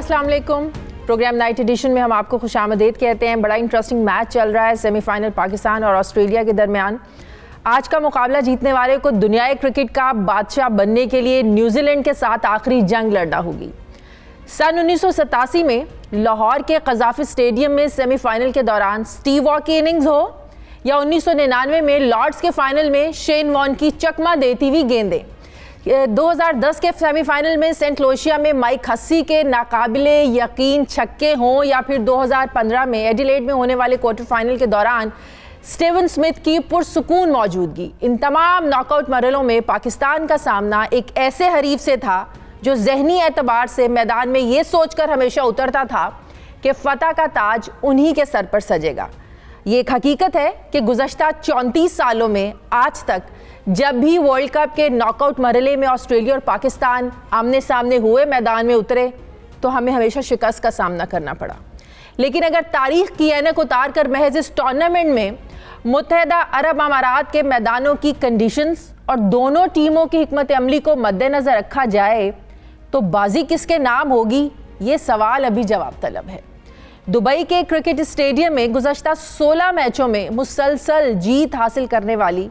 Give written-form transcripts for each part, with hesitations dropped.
अस्सलाम वालेकुम। Programme night addition में हम आपको खुशामदीद कहते हैं। बड़ा इंटरेस्टिंग मैच चल रहा है सेमीफाइनल पाकिस्तान और ऑस्ट्रेलिया के दरमियान। आज का मुकाबला जीतने वाले को दुनियाई क्रिकेट का बादशाह बनने के लिए न्यूजीलैंड के साथ आखिरी जंग लड़ना होगी। सन 1987 में लाहौर के कज़ाफ़ी स्टेडियम में सेमीफाइनल के दौरान स्टीव वॉ की इनिंग्स हो या 1999 में लॉर्ड्स के फाइनल में शेन वॉर्न की चकमा देती हुई गेंदें, 2010 के सेमीफाइनल में सेंट लुसिया में माइक हस्सी के नाकाबिले यकीन छक्के हों या फिर 2015 में एडिलेड में होने वाले क्वार्टर फाइनल के दौरान स्टीवन स्मिथ की पुरसुकून मौजूदगी, इन तमाम नॉकआउट मरहलों में पाकिस्तान का सामना एक ऐसे हरीफ से था जो ज़हनी एतबार से मैदान में ये सोचकर हमेशा उतरता था कि फ़तह का ताज उन्हीं के सर पर सजेगा। ये एक हकीकत है कि गुज़श्ता 34 सालों में आज तक जब भी वर्ल्ड कप के नॉकआउट मरहले में ऑस्ट्रेलिया और पाकिस्तान आमने सामने हुए, मैदान में उतरे, तो हमें हमेशा शिकस्त का सामना करना पड़ा। लेकिन अगर तारीख की ऐनक उतार कर महज इस टूर्नामेंट में मुत्तहदा अरब अमारात के मैदानों की कंडीशंस और दोनों टीमों की हिकमत अमली को मद्देनज़र रखा जाए तो बाजी किसके नाम होगी, ये सवाल अभी जवाब तलब है। दुबई के क्रिकेट स्टेडियम में गुज़श्ता 16 मैचों में मुसलसल जीत हासिल करने वाली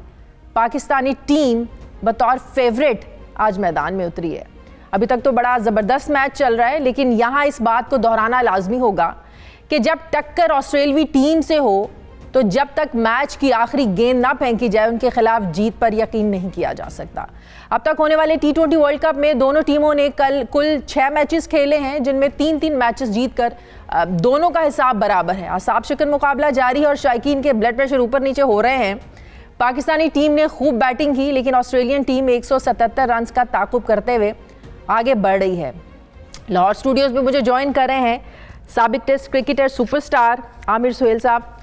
पाकिस्तानी टीम बतौर फेवरेट आज मैदान में उतरी है। अभी तक तो बड़ा ज़बरदस्त मैच चल रहा है, लेकिन यहाँ इस बात को दोहराना लाजमी होगा कि जब टक्कर ऑस्ट्रेलवी टीम से हो तो जब तक मैच की आखिरी गेंद ना फेंकी जाए उनके खिलाफ जीत पर यकीन नहीं किया जा सकता। अब तक होने वाले T20 वर्ल्ड कप में दोनों टीमों ने कल कुल 6 मैचेस खेले हैं, जिनमें 3-3 मैचेस जीतकर दोनों का हिसाब बराबर है। असाब शिकन मुकाबला जारी है और शायकीन के ब्लड प्रेशर ऊपर नीचे हो रहे हैं। पाकिस्तानी टीम ने खूब बैटिंग की, लेकिन ऑस्ट्रेलियन टीम 177 रन का ताकुब करते हुए आगे बढ़ रही है। लाहौर स्टूडियोज़ में मुझे ज्वाइन कर रहे हैं साबिक test cricketer superstar Aamir Sohail साहब।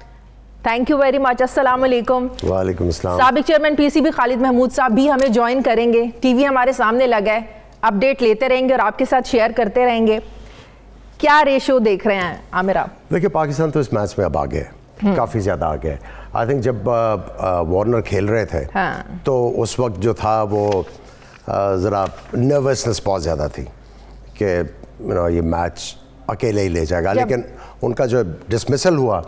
Thank you very much. अस्सलाम वालेकुम। वालेकुम अस्सलाम। साबिक चेयरमैन पीसीबी खालिद महमूद साहब भी हमें ज्वाइन करेंगे। टीवी हमारे सामने लगा है, अपडेट लेते रहेंगे और आपके साथ शेयर करते रहेंगे। क्या रेशो देख रहे हैं आमिर आप? देखिए, पाकिस्तान तो इस मैच में अब आगे है, काफ़ी ज़्यादा आगे है। आई थिंक जब वार्नर खेल रहे थे तो उस वक्त जो था वो ज़रा नर्वसनेस बहुत ज़्यादा थी कि ये मैच अकेले ही ले जाएगा, लेकिन उनका जो डिसमिसल हुआ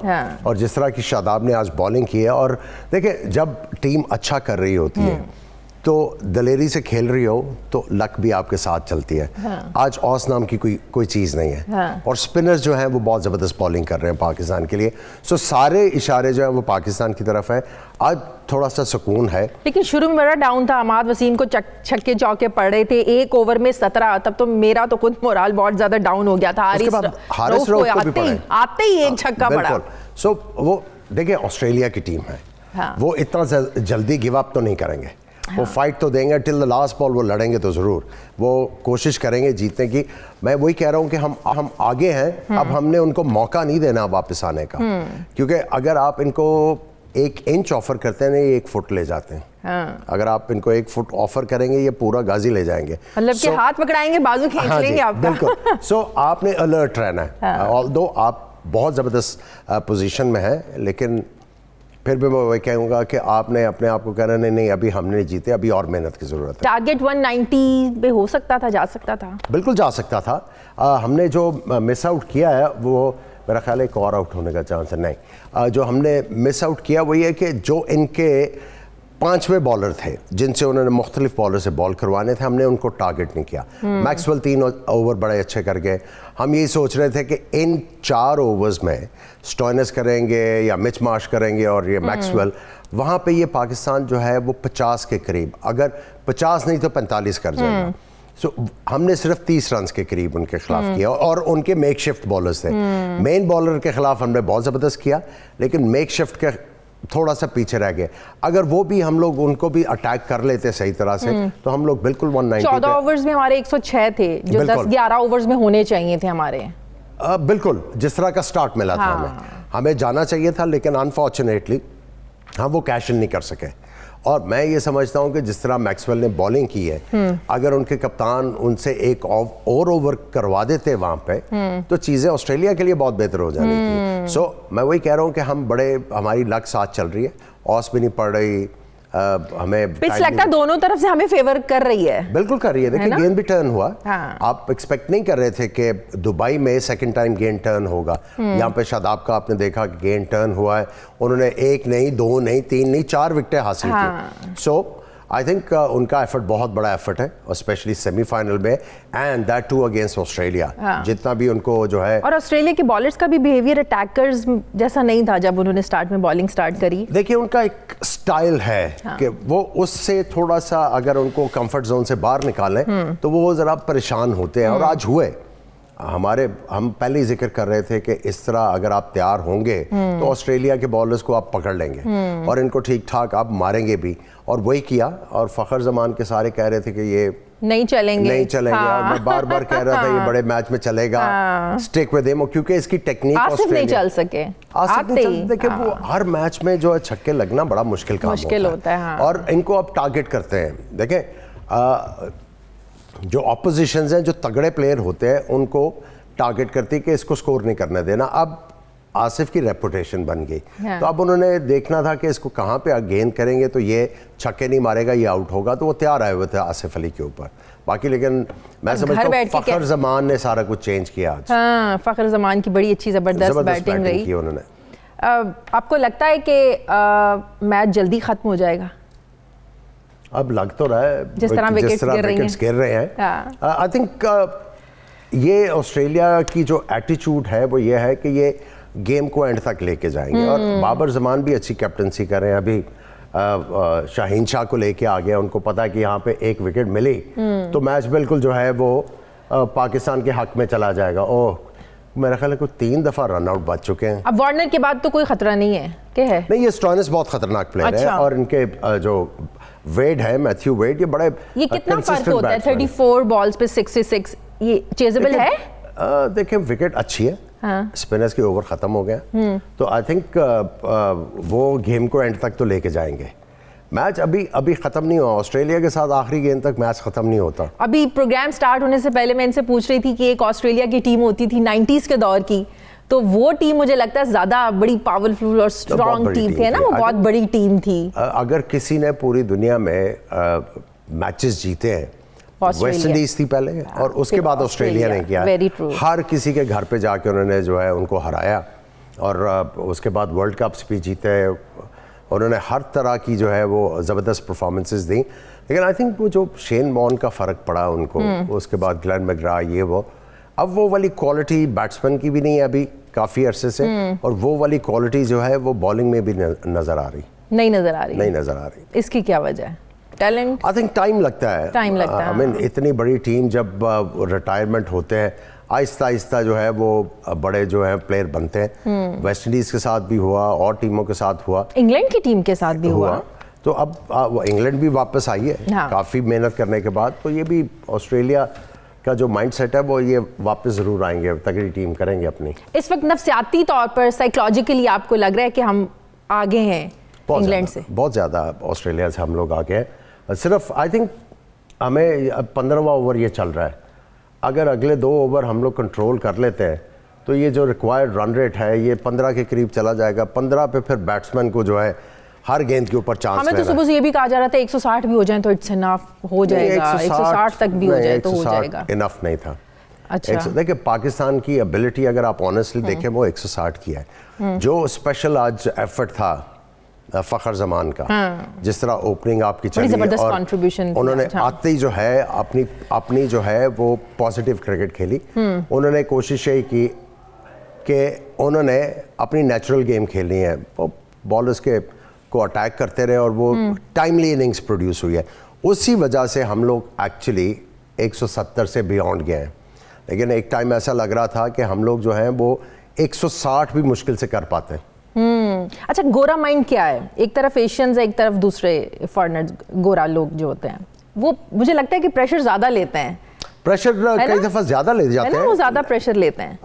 और जिस तरह की शादाब ने आज बॉलिंग की है, और देखिए जब टीम अच्छा कर रही होती है तो दलेरी से खेल रही हो तो लक भी आपके साथ चलती है। आज ऑस नाम की कोई चीज़ नहीं है और स्पिनर्स जो हैं वो बहुत ज़बरदस्त बॉलिंग कर रहे हैं पाकिस्तान के लिए। सो सारे इशारे जो हैं वो पाकिस्तान की तरफ है। आज थोड़ा सा सुकून है, लेकिन शुरू में बड़ा डाउन था। अमाद वसीम को छक्के चौके पड़ रहे थे, 1 ओवर में 17, तब तो मेरा तो खुद मोराल बहुत ज़्यादा डाउन हो गया था। हारिस रऊफ आते ही एक छक्का पड़ा। सो वो देखिए ऑस्ट्रेलिया की टीम है, वो इतना जल्दी गिव अप तो नहीं करेंगे, वो फाइट तो देंगे टिल द लास्ट बॉल, वो लड़ेंगे तो ज़रूर, वो कोशिश करेंगे जीतने की। मैं वही कह रहा हूँ कि हम आगे हैं, अब हमने उनको मौका नहीं देना वापस आने का, क्योंकि अगर आप इनको 1 इंच ऑफर करते हैं, ये 1 फुट ले जाते हैं। अगर आप इनको 1 फुट ऑफर करेंगे, ये पूरा गाजी ले जाएंगे, मतलब कि हाथ पकड़ाएंगे, बाजू खींच लेंगे आपका। बिल्कुल। सो आपने अलर्ट रहना है। ऑल्दो आप बहुत ज़बरदस्त पोजीशन में हैं, लेकिन फिर भी मैं वही कहूँगा कि आपने अपने आप को कहना नहीं अभी हमने नहीं जीते, अभी और मेहनत की ज़रूरत है। टारगेट 190 पे हो सकता था, जा सकता था, बिल्कुल जा सकता था। हमने जो मिस आउट किया है वो मेरा ख्याल है एक और आउट होने का चांस है। नहीं, जो हमने मिस आउट किया वो ये कि जो इनके 5वें बॉलर थे जिनसे उन्होंने मुख्तलिफ बॉलर से बॉल करवाने थे, हमने उनको टारगेट नहीं किया। मैक्सवेल 3 ओवर बड़े अच्छे कर गए। हम यही सोच रहे थे कि इन 4 ओवर्स में स्टोइनिस करेंगे या मिच मार्श करेंगे और ये मैक्सवेल, वहाँ पे ये पाकिस्तान जो है वो 50 के करीब, अगर 50 नहीं तो 45 कर जाएगा। सो हमने सिर्फ 30 रन के करीब उनके खिलाफ किया और उनके मेक शिफ्ट बॉलर्स थे। मेन बॉलर के खिलाफ हमने बहुत ज़बरदस्त किया, लेकिन मेक शिफ्ट के थोड़ा सा पीछे रह गए। अगर वो भी हम लोग उनको भी अटैक कर लेते सही तरह से तो हम लोग बिल्कुल 190। 14 ओवर्स में हमारे 106 थे, जो 10-11 ओवर्स में होने चाहिए थे हमारे। बिल्कुल, जिस तरह का स्टार्ट मिला था हमें जाना चाहिए था, लेकिन अनफॉर्चुनेटली हम वो कैश इन नहीं कर सके। और मैं ये समझता हूँ कि जिस तरह मैक्सवेल ने बॉलिंग की है, अगर उनके कप्तान उनसे 1 और ओवर करवा देते वहाँ पे तो चीज़ें ऑस्ट्रेलिया के लिए बहुत बेहतर हो जानी थी। सो मैं वही कह रहा हूँ कि हमारी लक साथ चल रही है, ऑस भी नहीं पड़ रही, हमें पिच लगता है दोनों तरफ से हमें फेवर कर रही है। बिल्कुल कर रही है। देखिए गेंद भी टर्न हुआ। हाँ। आप एक्सपेक्ट नहीं कर रहे थे कि दुबई में सेकंड टाइम गेंद टर्न होगा। यहाँ पे शादाब का आपने देखा कि गेंद टर्न हुआ है, उन्होंने 1 नहीं 2 नहीं 3 नहीं 4 विकेटें हासिल की। सो आई थिंक उनका एफर्ट बहुत बड़ा एफर्ट है, और स्पेशली सेमीफाइनल में, and that too against Australia. जितना भी उनको जो है, और ऑस्ट्रेलिया के बॉलर्स का भी बिहेवियर अटैकर्स जैसा नहीं था जब उन्होंने स्टार्ट में बॉलिंग स्टार्ट करी। देखिए उनका एक स्टाइल है कि वो उससे थोड़ा सा अगर उनको कंफर्ट जोन से बाहर निकालें तो वो ज़रा परेशान होते हैं, और आज हुए। हम पहले ही जिक्र कर रहे थे कि इस तरह अगर आप तैयार होंगे तो ऑस्ट्रेलिया के बॉलर्स को आप पकड़ लेंगे और इनको ठीक ठाक आप मारेंगे भी, और वही किया। और फ़खर जमान के सारे कह रहे थे कि ये नहीं चलेंगे। और मैं बार बार कह रहा था ये बड़े मैच में चलेगा, स्टिक विद हिम, क्योंकि इसकी टेक्निक आसिफ नहीं चल सके। देखिए वो हर मैच में जो है छक्के लगना बड़ा मुश्किल काम होता है। और इनको आप टारगेट करते हैं। देखें जो ऑपोजिशंस हैं, जो तगड़े प्लेयर होते हैं, उनको टारगेट करती है कि इसको स्कोर नहीं करने देना। अब आसिफ की रेपुटेशन बन गई, तो अब उन्होंने देखना था कि इसको कहाँ पे गेंद करेंगे तो ये छक्के नहीं मारेगा, ये आउट होगा, तो वो तैयार आए हुए थे आसिफ अली के ऊपर। बाकी लेकिन मैं समझता हूँ फ़खर जमान ने सारा कुछ चेंज किया आज। हाँ, फ़खर जमान की बड़ी अच्छी ज़बरदस्त बैटिंग रही की उन्होंने। आपको लगता है कि मैच जल्दी ख़त्म हो जाएगा? अब लग तो रहा है जिस तरह विकेट्स गिर रहे हैं। आई थिंक ये ऑस्ट्रेलिया की जो एटीट्यूड है वो ये है कि ये गेम को एंड तक लेके जाएंगे, और बाबर जमान भी अच्छी कैप्टनसी कर रहे हैं। अभी शाहीन शाह को लेके आ गया, उनको पता है कि यहाँ पे 1 विकेट मिली तो मैच बिल्कुल जो है वो पाकिस्तान के हक में चला जाएगा। ओह, मेरा ख्याल है कोई 3 दफ़ा रन आउट बच चुके हैं। अब वार्नर के बाद तो कोई खतरा नहीं है क्या है? नहीं, ये स्टोइनिस बहुत खतरनाक प्लेयर है, और इनके जो वेड है, मैथ्यू वेड, ये कितना फर्क होता है? 34 बॉल्स पे 66, ये चेजेबल है? देखिए विकेट अच्छी है। हाँ। स्पिनर्स के ओवर खत्म हो गया, तो आई थिंक वो गेम को एंड तक तो लेके जाएंगे। मैच अभी खत्म नहीं हुआ। ऑस्ट्रेलिया के साथ आखिरी गेंद तक मैच खत्म नहीं होता। अभी प्रोग्राम स्टार्ट होने से पहले मैं इनसे पूछ रही थी कि एक ऑस्ट्रेलिया की टीम होती थी 90s के दौर की, तो वो टीम मुझे लगता है ज्यादा बड़ी पावरफुल और स्ट्रॉन्ग टीम थी ना, वो बहुत बड़ी टीम थी। अगर किसी ने पूरी दुनिया में मैचेस जीते हैं, वेस्ट इंडीज थी पहले, और उसके बाद ऑस्ट्रेलिया ने किया। हर किसी के घर पे जाके उन्होंने जो है उनको हराया, और उसके बाद वर्ल्ड कप्स भी जीते। उन्होंने हर तरह की जो है वो ज़बरदस्त परफॉर्मेंसेस दी। लेकिन आई थिंक वो जो शेन वॉर्न का फ़र्क पड़ा उनको, उसके बाद ग्लेन मैकग्रा, ये वो, अब वो वाली क्वालिटी बैट्समैन की भी नहीं है अभी काफ़ी अरसे से, और वो वाली क्वालिटी जो है वो बॉलिंग में भी नज़र आ रही नहीं नज़र आ रही। इसकी क्या वजह है? टैलेंट? आई थिंक टाइम लगता है। आई मीन इतनी बड़ी टीम जब रिटायरमेंट होते हैं, आहिस्ता आहिस्ता जो है वो बड़े जो है प्लेयर बनते हैं। वेस्ट इंडीज़ के साथ भी हुआ, और टीमों के साथ हुआ, इंग्लैंड की टीम के साथ भी हुआ। तो अब इंग्लैंड भी वापस आई है। हाँ। काफ़ी मेहनत करने के बाद, तो ये भी ऑस्ट्रेलिया का जो माइंडसेट है वो ये वापस ज़रूर आएंगे, तगड़ी टीम करेंगे अपनी। इस वक्त नफ्सियाती तौर पर, साइकोलॉजिकली आपको लग रहा है कि हम आगे हैं इंग्लैंड से? बहुत ज़्यादा ऑस्ट्रेलिया से हम लोग आगे हैं। सिर्फ आई थिंक हमें 15वां ओवर ये चल रहा है, अगर अगले 2 ओवर हम लोग कंट्रोल कर लेते हैं तो ये जो रिक्वायर्ड रन रेट है ये 15 के करीब चला जाएगा। 15 पे फिर बैट्समैन को जो है हर गेंद के ऊपर चांस हमें तो सुबह से ये भी कहा जा रहा था 160 भी हो जाए तो इट्स इनफ हो जाएगा, 160 तक भी हो जाए तो हो जाएगा। इनफ नहीं था। अच्छा, देखिए पाकिस्तान की एबिलिटी अगर आप ऑनेस्टली देखें वो 160 की है। जो स्पेशल आज एफर्ट था फ़खर जमान का, जिस तरह ओपनिंग आपकी चली, और उन्होंने आते ही जो है अपनी जो है वो पॉजिटिव क्रिकेट खेली। उन्होंने कोशिश यही की कि उन्होंने अपनी नेचुरल गेम खेलनी है, वो बॉलर्स के को अटैक करते रहे, और वो टाइमली इनिंग्स प्रोड्यूस हुई है। उसी वजह से हम लोग एक्चुअली 170 से बियॉन्ड गए हैं। लेकिन एक टाइम ऐसा लग रहा था कि हम लोग जो हैं वो 160 भी मुश्किल से कर पाते हैं। अच्छा, गोरा माइंड क्या है? एक तरफ एशियंस है, एक तरफ दूसरे फॉरेनर्स, गोरा लोग जो होते हैं वो मुझे लगता है कि प्रेशर ज़्यादा लेते हैं। प्रेशर कई दफ़ा ज़्यादा ले जाते हैं, वो ज़्यादा प्रेशर लेते हैं।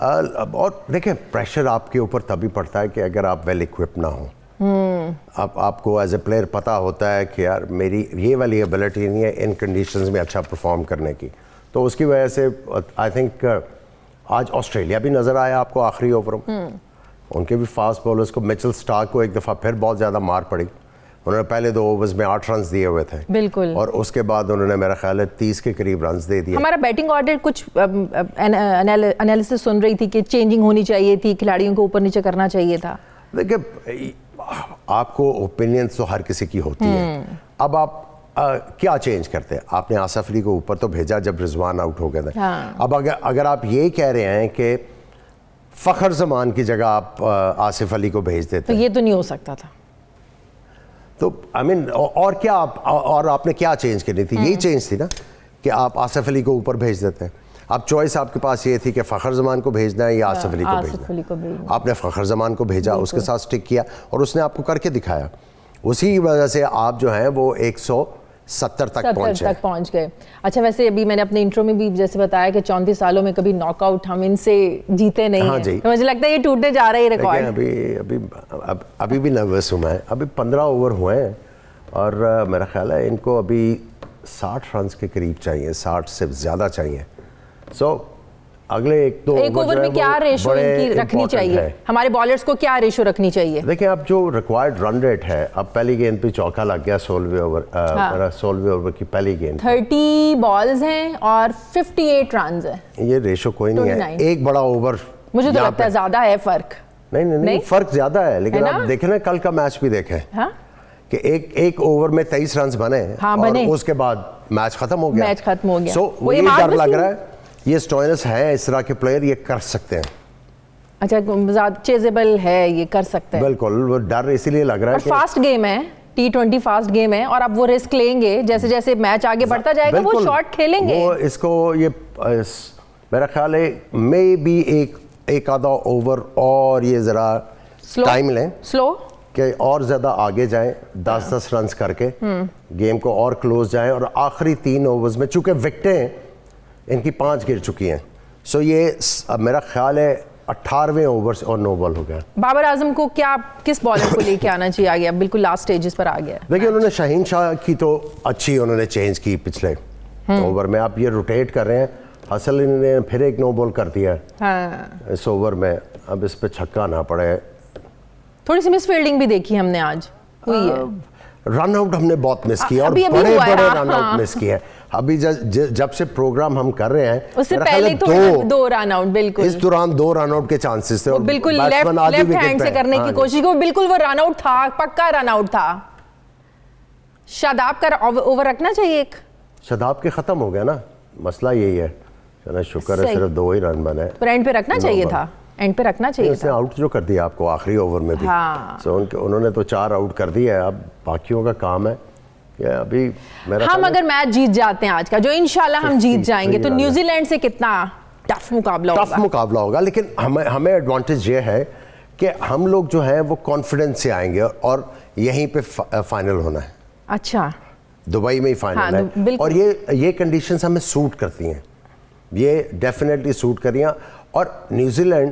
और देखिए प्रेशर आपके ऊपर तभी पड़ता है कि अगर आप वेल इक्विप्ड ना हो। आपको एज ए प्लेयर पता होता है कि यार मेरी ये वाली एबिलिटी नहीं है इन कंडीशंस में अच्छा परफॉर्म करने की, तो उसकी वजह से आई थिंक आज ऑस्ट्रेलिया भी नज़र आया आपको आखिरी ओवर में। उनके भी फास्ट बॉलर्स को, मिचेल स्टार्क को एक दफ़ा फिर बहुत ज़्यादा मार पड़ी, उन्होंने पहले 2 ओवर्स में 8 रन दिए हुए थे बिल्कुल, और उसके बाद उन्होंने मेरा ख्याल है 30 के करीब रन दे दिए। हमारा बैटिंग ऑर्डर कुछ एनालिसिस सुन रही थी कि चेंजिंग होनी चाहिए थी, खिलाड़ियों को ऊपर नीचे करना चाहिए था। देखिए, आपको ओपिनियंस तो हर किसी की होती है। अब आप क्या चेंज करते हैं? आपने आसिफ अली को ऊपर तो भेजा जब रिजवान आउट हो गए थे। हाँ। अब अगर आप ये कह रहे हैं कि फ़खर जमान की जगह आप आसिफ अली को भेज देते तो ये तो नहीं हो सकता था। तो आई मीन और क्या और आपने क्या चेंज करनी थी? यही चेंज थी ना कि आप आसिफ अली को ऊपर भेज देते हैं। अब चॉइस आपके पास ये थी कि फ़खर जमान को भेजना है या आसिफ अली को भेजना। आपने फ़खर जमान को भेजा, उसके साथ स्टिक किया और उसने आपको करके दिखाया। उसी की वजह से आप जो हैं वो 170 तक पहुंच गए। अच्छा, वैसे अभी मैंने अपने इंट्रो में भी जैसे बताया कि 34 सालों में कभी नॉकआउट हम इनसे जीते नहीं हाँ हैं। तो मुझे लगता है ये टूटने जा रहा है रिकॉर्ड। अभी भी नर्वस हूँ मैं। अभी 15 ओवर हुए हैं और मेरा ख्याल है इनको अभी 60 रन के करीब चाहिए, 60 से ज़्यादा चाहिए। सो अगले एक ओवर में क्या रेशो इनकी रखनी चाहिए? हमारे बॉलर्स को क्या रेशो रखनी चाहिए? देखिए, अब जो रिक्वायर्ड रन रेट है, अब पहली गेंद पे चौका लग गया 16वें ओवर, मेरा 16वें ओवर की पहली गेंद 30 बॉल्स हैं और 58 रन है। ये रेशो कोई नहीं है। एक बड़ा ओवर मुझे तो लगता है ज्यादा है फर्क। नहीं, फर्क ज्यादा है, लेकिन आप देखें ना, कल का मैच भी देखें कि एक ओवर में 23 रन बने और उसके बाद मैच खत्म हो गया। सो ये डर लग रहा है, ये स्टोइनिस है, इस तरह के प्लेयर ये कर सकते हैं। अच्छा, चेजेबल है, ये कर सकते हैं। बिल्कुल, वो डर इसीलिए लग रहा है कि फास्ट गेम है, T20 फास्ट गेम है और अब वो रिस्क लेंगे। जैसे जैसे मैच आगे बढ़ता जाएगा वो शॉट खेलेंगे। वो इसको ये मेरा ख्याल है मे भी एक आधा ओवर और ये जरा टाइम लें, स्लो कि और ज़्यादा आगे जाएं, 10-10 रन करके गेम को और क्लोज जाएं और आखिरी 3 ओवर्स में, चूंकि विकेटें इनकी 5 गिर चुकी हैं, सो ये मेरा ख्याल है 18वें ओवर और नो बॉल हो गया। बाबर आजम को किस बॉलर को लेके आना चाहिए आगे? अब बिल्कुल लास्ट स्टेजेस पर आ गया। देखिए, उन्होंने शाहीन शाह की तो अच्छी उन्होंने चेंज की पिछले ओवर में। आप ये रोटेट कर रहे हैं, हसल ने फिर एक नो बॉल कर दिया इस ओवर में। अब इस पे छक्का ना पड़े। थोड़ी सी मिस फील्डिंग भी देखी हमने आज, हुई है। रन आउट हमने बहुत मिस किया और बड़े रन आउट मिस किए। अभी जब से प्रोग्राम हम कर रहे हैं, उससे पहले तो 2 रन आउट, बिल्कुल इस दौरान 2 रन आउट के चांसेस थे और बिल्कुल लेफ्ट हैंड से करने की कोशिश की, बिल्कुल वो रन आउट था, पक्का रन आउट था। शादाब का ओवर रखना चाहिए एक। शादाब के खत्म हो गया ना, मसला यही है। शुक्र है सिर्फ 2 ही रन बने। पर एंड पे रखना चाहिए था, एंड पे रखना चाहिए था। आउट जो कर दिया आपको आखिरी ओवर में भी। सो उन्होंने तो 4 आउट कर दिया है। अब बाकियों का काम है कि अभी हम अगर मैच जीत जाते हैं आज का, जो इंशाल्लाह हम जीत जाएंगे, तो न्यूजीलैंड से कितना टफ मुकाबला होगा। लेकिन हमें एडवांटेज ये है कि हम लोग जो है वो कॉन्फिडेंस से आएंगे और यहीं पे फाइनल होना है। अच्छा, दुबई में ही फाइनल है और ये कंडीशंस हमें सूट करती हैं, ये डेफिनेटली सूट कर रही हैं। और न्यूजीलैंड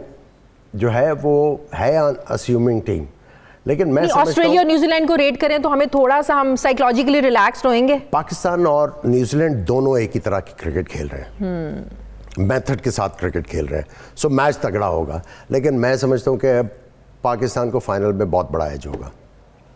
जो है वो है अज्यूमिंग टीम, लेकिन मैं ऑस्ट्रेलिया और न्यूजीलैंड को रेट करें तो हमें थोड़ा सा हम साइकोलॉजिकली रिलैक्स्ड होंगे। पाकिस्तान और न्यूजीलैंड दोनों एक ही तरह की क्रिकेट खेल रहे हैं, मेथड के साथ क्रिकेट खेल रहे हैं। सो मैच तगड़ा होगा, लेकिन मैं समझता हूँ कि पाकिस्तान को फाइनल में बहुत बड़ा एज होगा।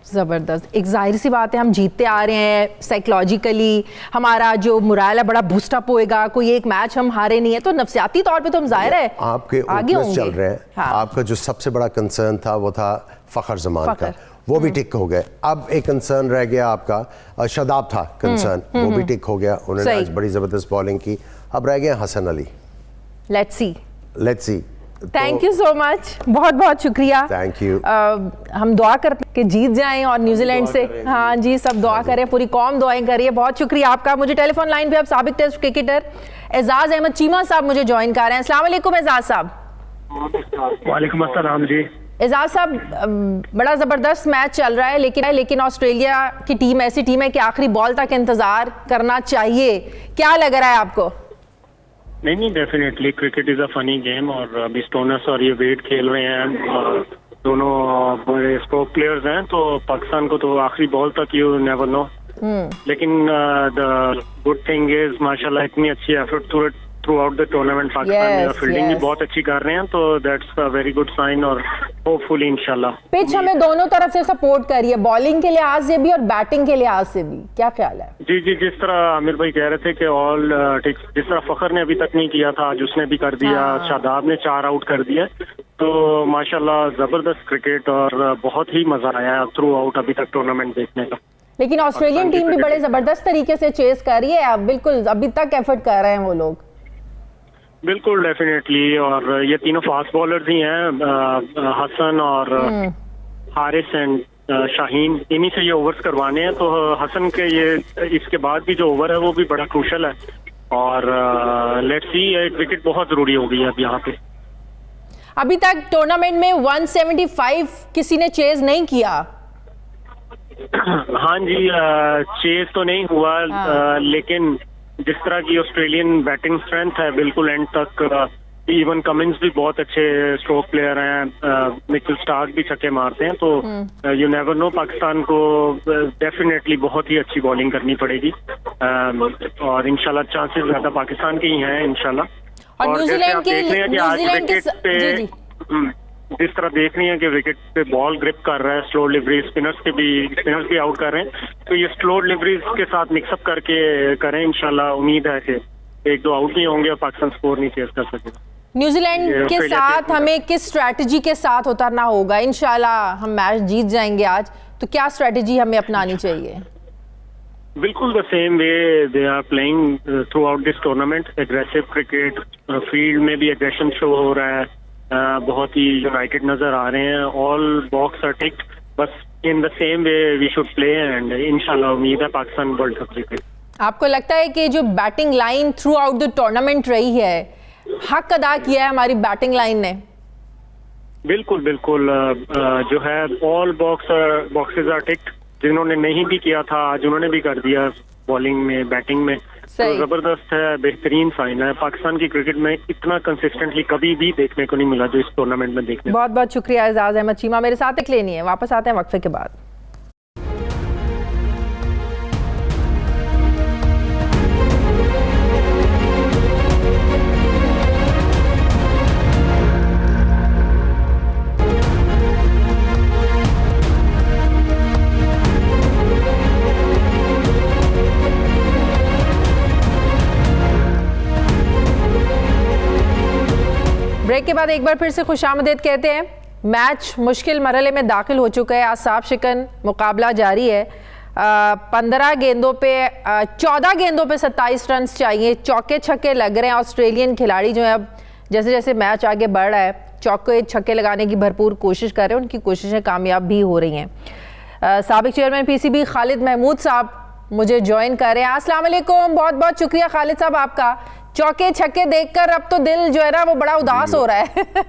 ज़बरदस्त। एक जाहिर सी बात है, हम जीतते आ रहे हैं, साइकोलॉजिकली हमारा जो मुराल है बड़ा बूस्टअप होएगा। कोई एक मैच हम हारे नहीं है तो नफसियाती तौर पे तो हम जाहिर है आपके आगे होंगे। चल रहे हैं। हाँ। आपका जो सबसे बड़ा कंसर्न था वो था फ़खर जमान का, वो भी टिक हो गया। अब एक कंसर्न रह गया आपका, शादाब था कंसर्न, वो भी टिक हो गया। उन्होंने आज बड़ी ज़बरदस्त बॉलिंग की। अब रह गया Hasan Ali. Let's see. Thank you so much, बहुत बहुत शुक्रिया। Thank you. हम दुआ करते हैं कि जीत जाएं और न्यूजीलैंड से। हाँ जी, सब दुआ करें, पूरी कौम दुआएं करिए। बहुत शुक्रिया आपका। मुझे टेलीफोन लाइन पे अब साबिक टेस्ट क्रिकेटर एजाज अहमद चीमा साहब मुझे ज्वाइन कर रहे हैं। अस्सलाम वालेकुम एजाज साहब। वालेकुम अस्सलाम जी। एजाज साहब, बड़ा ज़बरदस्त मैच चल रहा है, लेकिन ऑस्ट्रेलिया की टीम ऐसी टीम है कि आखिरी बॉल तक इंतजार करना चाहिए। क्या लग रहा है आपको? नहीं, definitely cricket is a funny game और अभी स्टोनर्स और ये वेट खेल रहे हैं और दोनों बड़े स्पोक प्लेयर्स हैं, तो पाकिस्तान को तो आखिरी बॉल तक यू नेवर नो। लेकिन द गुड थिंग इज माशाल्लाह इतनी अच्छी effort throughout the tournament Pakistan में फील्डिंग भी बहुत अच्छी कर रहे हैं, तो that's a very good sign और होपफुली इंशाल्लाह। पिच हमें दोनों तरफ से सपोर्ट कर रही है, बॉलिंग के लिहाज से भी और बैटिंग के लिहाज से भी, क्या ख्याल है? जी जी, जिस तरह आमिर भाई कह रहे थे कि ऑल जिस तरह फखर ने अभी तक नहीं किया था, आज उसने भी कर दिया, शादाब ने 4 आउट कर दिया, तो माशाल्लाह जबरदस्त क्रिकेट और बहुत ही मजा आया थ्रू आउट अभी तक टूर्नामेंट देखने का। लेकिन ऑस्ट्रेलियन टीम भी बड़े जबरदस्त तरीके से चेस कर रही है, बिल्कुल अभी तक एफर्ट कर रहे हैं वो लोग। बिल्कुल डेफिनेटली, और ये तीनों फास्ट बॉलर्स ही हैं, हसन और हारिस एंड शाहीन, इन्हीं से ये ओवर्स करवाने हैं। तो हसन के ये इसके बाद भी जो ओवर है वो भी बड़ा क्रूशल है, और लेट्स सी, एक विकेट बहुत जरूरी हो गई है अब यहाँ पे। अभी तक टूर्नामेंट में 175 किसी ने चेज नहीं किया। हाँ जी, चेज तो नहीं हुआ, लेकिन जिस तरह की ऑस्ट्रेलियन बैटिंग स्ट्रेंथ है बिल्कुल एंड तक, इवन कमिंस भी बहुत अच्छे स्ट्रोक प्लेयर हैं, मिचेल स्टार्क भी छक्के मारते हैं, तो यू नेवर नो, पाकिस्तान को डेफिनेटली बहुत ही अच्छी बॉलिंग करनी पड़ेगी, और इंशाल्लाह चांसेस ज्यादा पाकिस्तान के ही हैं इंशाल्लाह। और न्यूजीलैंड के पे जिस तरह देख रही है कि विकेट पे बॉल ग्रिप कर रहा है, स्लो डिलीवरी, स्पिनर्स भी आउट कर रहे हैं, तो ये स्लो डिलीवरीज के साथ मिक्सअप करके करें इंशाल्लाह। उम्मीद है कि 1-2 आउट नहीं होंगे और पाकिस्तान स्कोर नहीं चेस कर सकेगा। न्यूजीलैंड के साथ हमें किस स्ट्रैटेजी के साथ उतरना होगा? इंशाल्लाह हम मैच जीत जाएंगे आज, तो क्या स्ट्रैटेजी हमें अपनानी चाहिए? बिल्कुल the same way they are playing throughout this tournament, aggressive cricket, field में भी एग्रेशन शो हो रहा है, बहुत ही यूनाइटेड नजर आ रहे हैं, ऑल बॉक्स आर टिक्ड, बस in the same way we should play, and इंशाल्लाह उम्मीद है पाकिस्तान वर्ल्ड कप जीते। आपको लगता है कि जो batting line through out the tournament रही है, हक अदा किया है हमारी बैटिंग लाइन ने? बिल्कुल बिल्कुल, जो है ऑल बॉक्सेस आर टिक्ड, जिन्होंने नहीं भी किया था आज उन्होंने भी कर दिया, बॉलिंग में, बैटिंग में, तो जबरदस्त है, बेहतरीन साइन है। पाकिस्तान की क्रिकेट में इतना कंसिस्टेंटली कभी भी देखने को नहीं मिला जो इस टूर्नामेंट में देखने। बहुत बहुत शुक्रिया एजाज अहमद चीमा, मेरे साथ एक लेनी है, वापस आते हैं वक्फे के बाद। ब्रेक के बाद एक बार फिर से खुशामदीद कहते हैं। मैच मुश्किल मरहले में दाखिल हो चुका है, आज साफ शिकन मुकाबला जारी है। 15 गेंदों पे 14 गेंदों पे 27 रन चाहिए, चौके छक्के लग रहे हैं। ऑस्ट्रेलियन खिलाड़ी जो है अब जैसे जैसे मैच आगे बढ़ रहा है, चौके छक्के लगाने की भरपूर कोशिश कर रहे हैं, उनकी कोशिशें कामयाब भी हो रही हैं। साबिक चेयरमैन पीसीबी खालिद महमूद साहब मुझे ज्वाइन कर रहे हैं। अस्सलाम वालेकुम, बहुत बहुत शुक्रिया खालिद साहब आपका। चौके छक्के देखकर अब तो दिल जो है ना वो बड़ा उदास हो रहा है।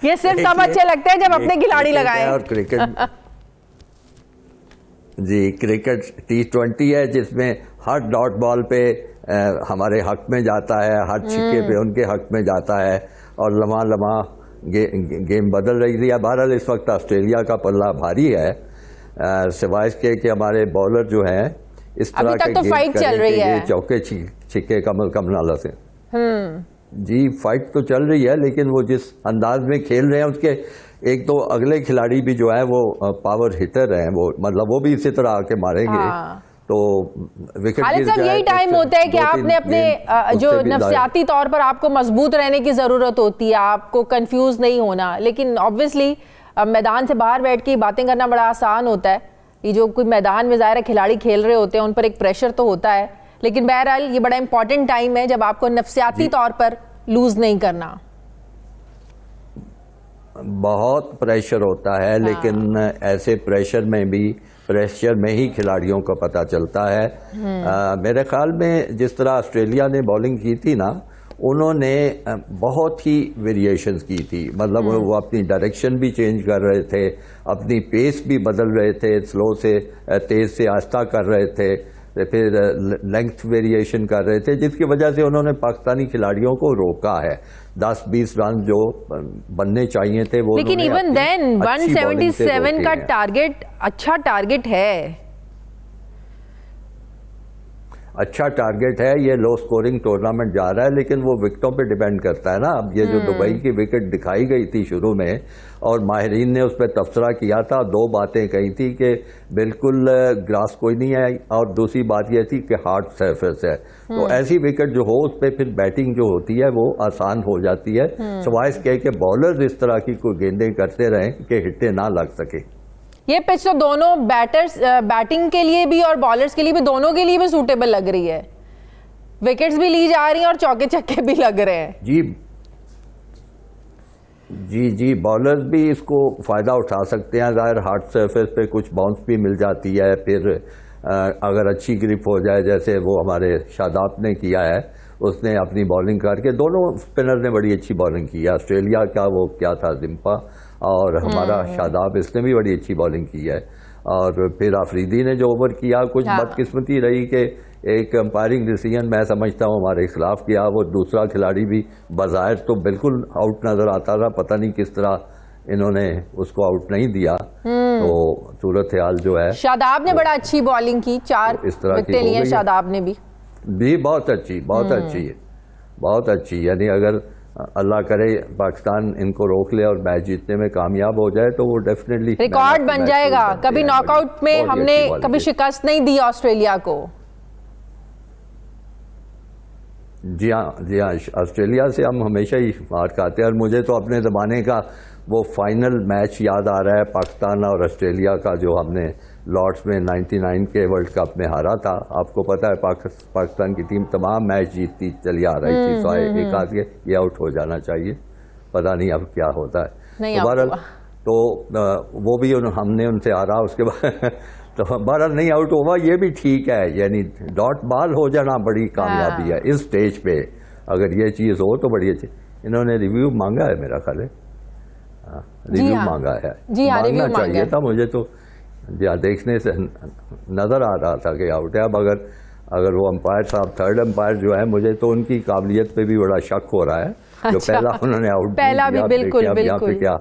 ये सिर्फ तब अच्छे लगते हैं जब अपने खिलाड़ी लगाएं। और क्रिकेट जी, क्रिकेट T20 है जिसमें हर डॉट बॉल पे हमारे हक में जाता है, हर छिक्के पे उनके हक में जाता है, और लम्हा लम्हा गेम बदल रही थी। बहरहाल इस वक्त ऑस्ट्रेलिया का पल्ला भारी है, सिवाय इसके कि हमारे बॉलर जो हैं इस तरह के तो फाइट चल रही है, चौके छिक्के कम नाला से। जी, फाइट तो चल रही है, लेकिन वो जिस अंदाज में खेल रहे हैं उसके एक तो अगले खिलाड़ी भी जो है वो पावर हिटर हैं, वो मतलब वो भी इसी तरह आके मारेंगे। तो विकेट खालिद साहब, यही टाइम होता है कि आपने अपने जो नफसियाती तौर पर आपको मजबूत रहने की जरूरत होती है, आपको कंफ्यूज नहीं होना। लेकिन ऑब्वियसली मैदान से बाहर बैठ के बातें करना बड़ा आसान होता है, ये जो कोई मैदान में ज़ाहिर खिलाड़ी खेल रहे होते हैं उन पर एक प्रेशर तो होता है, लेकिन बहरहाल ये बड़ा इंपॉर्टेंट टाइम है जब आपको नफसियाती तौर पर लूज नहीं करना। बहुत प्रेशर होता है, लेकिन ऐसे प्रेशर में ही खिलाड़ियों को पता चलता है। मेरे ख्याल में जिस तरह ऑस्ट्रेलिया ने बॉलिंग की थी ना, उन्होंने बहुत ही वेरिएशंस की थी, मतलब वो अपनी डायरेक्शन भी चेंज कर रहे थे, अपनी पेस भी बदल रहे थे, स्लो से तेज से आस्ता कर रहे थे, फिर लेंथ वेरिएशन कर रहे थे, जिसकी वजह से उन्होंने पाकिस्तानी खिलाड़ियों को रोका है। 10-20 रन जो बनने चाहिए थे वो, लेकिन इवन देन 177 का टारगेट अच्छा टारगेट है। अच्छा टारगेट है। ये लो स्कोरिंग टूर्नामेंट जा रहा है, लेकिन वो विकेटों पे डिपेंड करता है ना। अब ये जो दुबई की विकेट दिखाई गई थी शुरू में, और माहिरीन ने उस पर तबसरा किया था, दो बातें कही थी कि बिल्कुल ग्रास कोई नहीं है, और दूसरी बात यह थी कि हार्ड सरफेस है। तो ऐसी विकेट जो हो उस पर फिर बैटिंग जो होती है वो आसान हो जाती है, सिवाय इसके कि बॉलर्स इस तरह की कोई गेंदें करते रहें कि हिट्टे ना लग सके। ये पिच तो दोनों बैटर्स, बैटिंग के लिए भी और बॉलर्स के लिए भी, दोनों के लिए भी सूटेबल लग रही है। विकेट्स भी ली जा रही हैं और चौके छक्के भी लग रहे हैं। जी, बॉलर्स भी इसको फ़ायदा उठा सकते हैं। ज़ाहिर हार्ड सरफेस पे कुछ बाउंस भी मिल जाती है, फिर अगर अच्छी ग्रिप हो जाए, जैसे वो हमारे शादाब ने किया है, उसने अपनी बॉलिंग करके, दोनों स्पिनर ने बड़ी अच्छी बॉलिंग की है। ऑस्ट्रेलिया का वो क्या था, जिम्पा, और हमारा शादाब, इसने भी बड़ी अच्छी बॉलिंग की है। और फिर आफरीदी ने जो ओवर किया, कुछ बदकिस्मती रही कि एक अंपायरिंग डिसीजन मैं समझता हूँ हमारे खिलाफ किया। वो दूसरा खिलाड़ी भी बज़ाहिर तो बिल्कुल आउट नज़र आता था, पता नहीं किस तरह इन्होंने उसको आउट नहीं दिया। तो सूरत हाल जो है, शादाब ने बड़ा अच्छी बॉलिंग की, 4 इस तरह विकेटें ली हैं शादाब ने भी बहुत अच्छी है, बहुत अच्छी। यानी अगर अल्लाह करे पाकिस्तान इनको रोक ले और मैच जीतने में कामयाब हो जाए तो वो डेफिनेटली रिकॉर्ड बन जाएगा। कभी नॉकआउट में हमने कभी शिकस्त नहीं दी ऑस्ट्रेलिया को। जी हाँ, ऑस्ट्रेलिया से हम हमेशा ही मार खाते हैं। और मुझे तो अपने ज़माने का वो फाइनल मैच याद आ रहा है, पाकिस्तान और ऑस्ट्रेलिया का, जो हमने लॉर्ड्स में 99 के वर्ल्ड कप में हारा था। आपको पता है पाकिस्तान की टीम तमाम मैच जीतती चली आ रही थी, तो एक आध के ये आउट हो जाना चाहिए, पता नहीं अब क्या होता है। तो वो भी हमने उनसे हारा, उसके बाद तो बहरहाल नहीं आउट हुआ, ये भी ठीक है। यानी डॉट बॉल हो जाना बड़ी कामयाबी है इस स्टेज पे। अगर ये चीज़ हो तो बड़ी अच्छी। इन्होंने रिव्यू मांगा है, मेरा ख्याल है रिव्यू मांगा है, मांगना चाहिए था। मुझे तो देखने से नज़र आ रहा था कि आउट है। अब अगर वो अंपायर साहब, थर्ड अंपायर जो है, मुझे तो उनकी काबिलियत पे भी बड़ा शक हो रहा है। जो पहला उन्होंने आउट पहला भी बिल्कुल क्या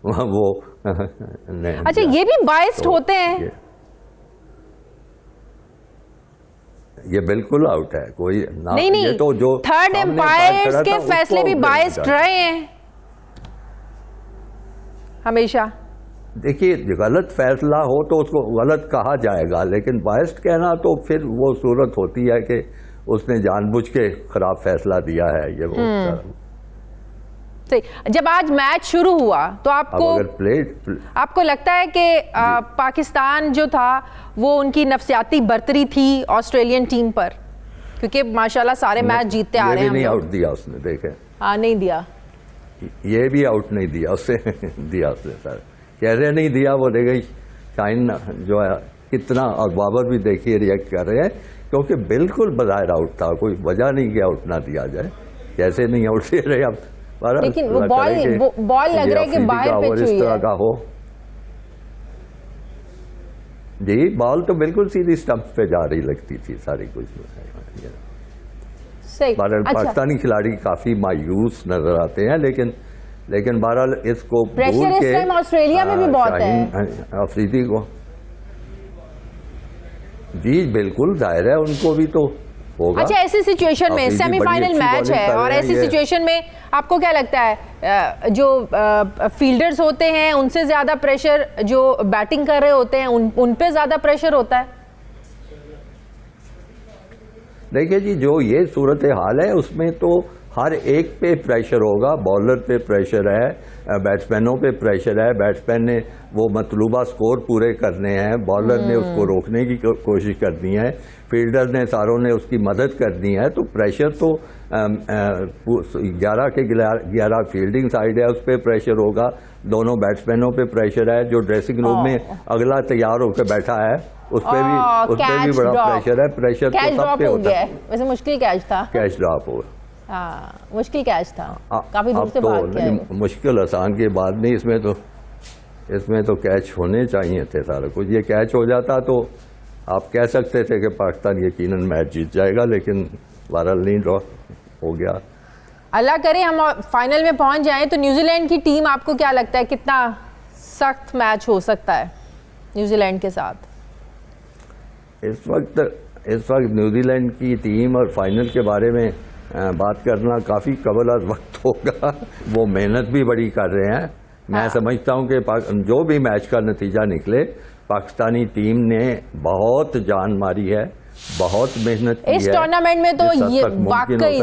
वो अच्छा, ये भी बाइस्ड होते हैं। ये बिल्कुल आउट है, कोई नहीं, ये तो जो थर्ड एम्पायर्स के फैसले भी बाइस्ड रहे हैं हमेशा। देखिए, गलत फैसला हो तो उसको गलत कहा जाएगा, लेकिन बाइस्ड कहना तो फिर वो सूरत होती है कि उसने जानबूझ के खराब फैसला दिया है। ये वो जब आज मैच शुरू हुआ तो आपको लगता है कि पाकिस्तान जो था वो उनकी नफसियाती बर्तरी थी ऑस्ट्रेलियन टीम पर, क्योंकि माशाल्लाह सारे मैच जीतते आ रहे हैं। नहीं आउट दिया उसने, देखे। हाँ, नहीं दिया, ये भी आउट नहीं दिया उससे दिया उसने सर, कैसे नहीं दिया। वो देखे शाइन जो है कितना, और बाबर भी देखिए रिएक्ट कर रहे हैं, क्योंकि बिल्कुल बज़ाहिर आउट था, कोई वजह नहीं कि आउट ना दिया जाए। कैसे नहीं आउट दे रहे अब, लेकिन वो बॉल लग रहा है कि बाहर पिच हुई है। का हो जी, बॉल तो बिल्कुल सीधी स्टंप पे जा रही लगती थी सारी कुछ। पाकिस्तानी खिलाड़ी काफी मायूस नजर आते हैं, लेकिन बहरहाल इसको प्रेशर इस टाइम ऑस्ट्रेलिया में भी बहुत है अफरीदी को। जी बिल्कुल, जाहिर है उनको भी तो होगा। अच्छा, ऐसी सिचुएशन में सेमीफाइनल मैच है, और ऐसी सिचुएशन में आपको क्या लगता है जो फील्डर्स होते हैं उनसे ज्यादा प्रेशर जो बैटिंग कर रहे होते हैं उन पे ज्यादा प्रेशर होता है? देखिए जी, जो ये सूरत हाल है उसमें तो हर एक पे प्रेशर होगा। बॉलर पे प्रेशर है, बैट्समैनों पे प्रेशर है। बैट्समैन ने वो मतलूबा स्कोर पूरे करने हैं, बॉलर ने उसको रोकने की कोशिश करनी है, फील्डर ने सारों ने उसकी मदद करनी है। तो प्रेशर तो 11 के 11 फील्डिंग साइड है, उस पर प्रेशर होगा। दोनों बैट्समैनों पे प्रेशर है। जो ड्रेसिंग रूम में अगला तैयार होकर बैठा है उस पर भी बड़ा प्रेशर है। प्रेशर तो सब पे होता है। वैसे मुश्किल कैच था, कैच ड्रॉप हो, मुश्किल कैच था, काफी दूर से भाग के आए। मुश्किल आसान के बाद नहीं, इसमें तो कैच होने चाहिए थे सारा कुछ। ये कैच हो जाता तो आप कह सकते थे कि पाकिस्तान यकीनन मैच जीत जाएगा, लेकिन बहरहाल नहीं ड्रॉ हो गया। अल्लाह करे हम फाइनल में पहुंच जाएं। तो न्यूजीलैंड की टीम आपको क्या लगता है कितना सख्त मैच हो सकता है न्यूजीलैंड के साथ? इस वक्त इस वक्त न्यूजीलैंड की टीम और फाइनल के बारे में बात करना काफ़ी कबल अज़ वक्त होगा। वो मेहनत भी बड़ी कर रहे हैं। मैं समझता हूं कि जो भी मैच का नतीजा निकले, पाकिस्तानी टीम ने बहुत जान मारी है, बहुत मेहनत की है। इस टूर्नामेंट में तो ये वाकई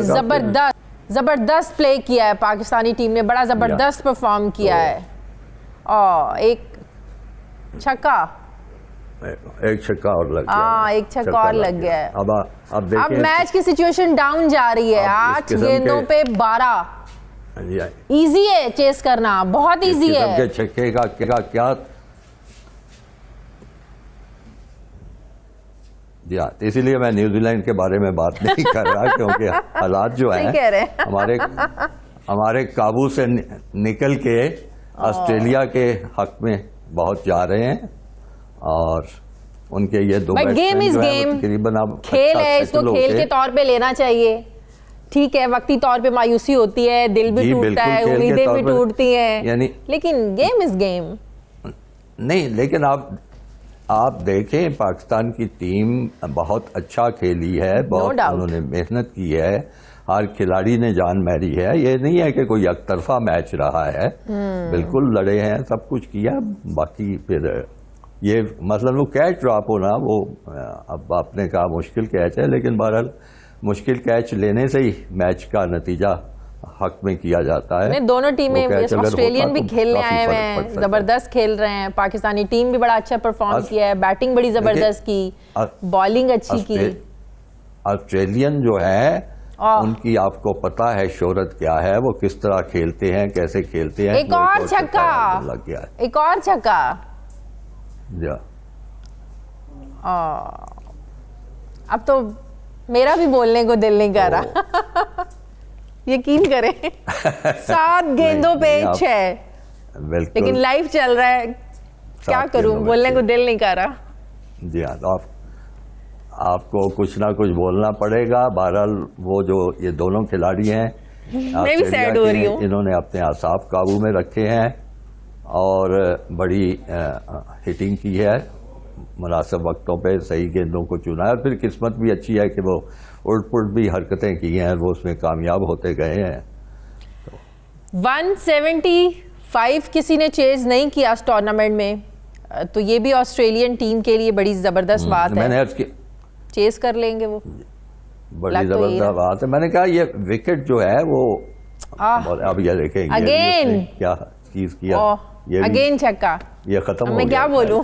जबरदस्त प्ले किया है पाकिस्तानी टीम ने, बड़ा जबरदस्त परफॉर्म किया है। और एक छक्का और लग गया। एक छक्का और लग गया है। अब देखिए, अब मैच की सिचुएशन डाउन जा रही है। 8 गेंदों पे 12। इजी है चेस करना, बहुत इजी है। छक्के का क्या इसीलिए मैं न्यूजीलैंड के बारे में बात नहीं कर रहा क्योंकि हालात जो हैं हमारे काबू से निकल के ऑस्ट्रेलिया के हक में बहुत जा रहे हैं और उनके ये दो गेम इज गेम, खेल है, इसको खेल के तौर पे लेना चाहिए। ठीक है, वक्ती तौर पे मायूसी होती है, दिल भी टूटता है, उम्मीदें भी टूटती हैं, लेकिन गेम इज गेम। नहीं, लेकिन आप देखें, पाकिस्तान की टीम बहुत अच्छा खेली है, बहुत उन्होंने मेहनत की है, हर खिलाड़ी ने जान मारी है। ये नहीं है कि कोई एकतरफा मैच रहा है, बिल्कुल लड़े हैं, सब कुछ किया। बाकी फिर ये मतलब वो कैच ड्रॉप होना, वो अब आपने कहा मुश्किल कैच है, लेकिन बहरहाल मुश्किल कैच लेने से ही मैच का नतीजा हक में किया जाता है। दोनों टीमें, ऑस्ट्रेलियन भी खेलने आए हुए हैं, जबरदस्त खेल रहे हैं। पाकिस्तानी टीम भी बड़ा अच्छा परफॉर्म किया है, बैटिंग बड़ी जबरदस्त की, बॉलिंग अच्छी की। ऑस्ट्रेलियन जो है उनकी आपको पता है शोहरत क्या है, वो किस तरह खेलते हैं, कैसे खेलते हैं। एक और छक्का लग गया, एक और छक्का। अब तो मेरा भी बोलने को दिल नहीं कर रहा। यकीन करें 7 गेंदों पे 6, लेकिन लाइव चल रहा है, क्या करूं, बोलने को दिल नहीं कर रहा। जी हाँ, तो आपको कुछ ना कुछ बोलना पड़ेगा। बहरहाल वो जो ये दोनों खिलाड़ी हैं, मैं भी सैड हो रही हूँ, इन्होंने अपने आसाब काबू में रखे हैं और बड़ी हिटिंग की है, मुनासिब वक्तों पे सही गेंदों को चुना है। और फिर किस्मत भी अच्छी है कि वो उल्ट-पुल्ट भी हरकतें की हैं, वो उसमें कामयाब होते गए हैं। 175 किसी ने चेज नहीं किया इस टूर्नामेंट में, तो ये भी ऑस्ट्रेलियन टीम के लिए बड़ी जबरदस्त बात है। मैंने चेज कर लेंगे, वो बड़ी जबरदस्त बात है। मैंने कहा ये विकेट जो है वो अब ये देखेंगे अगेन क्या चीज किया, अगेन छक्का, ये खत्म हो गया, मैं क्या बोलूं।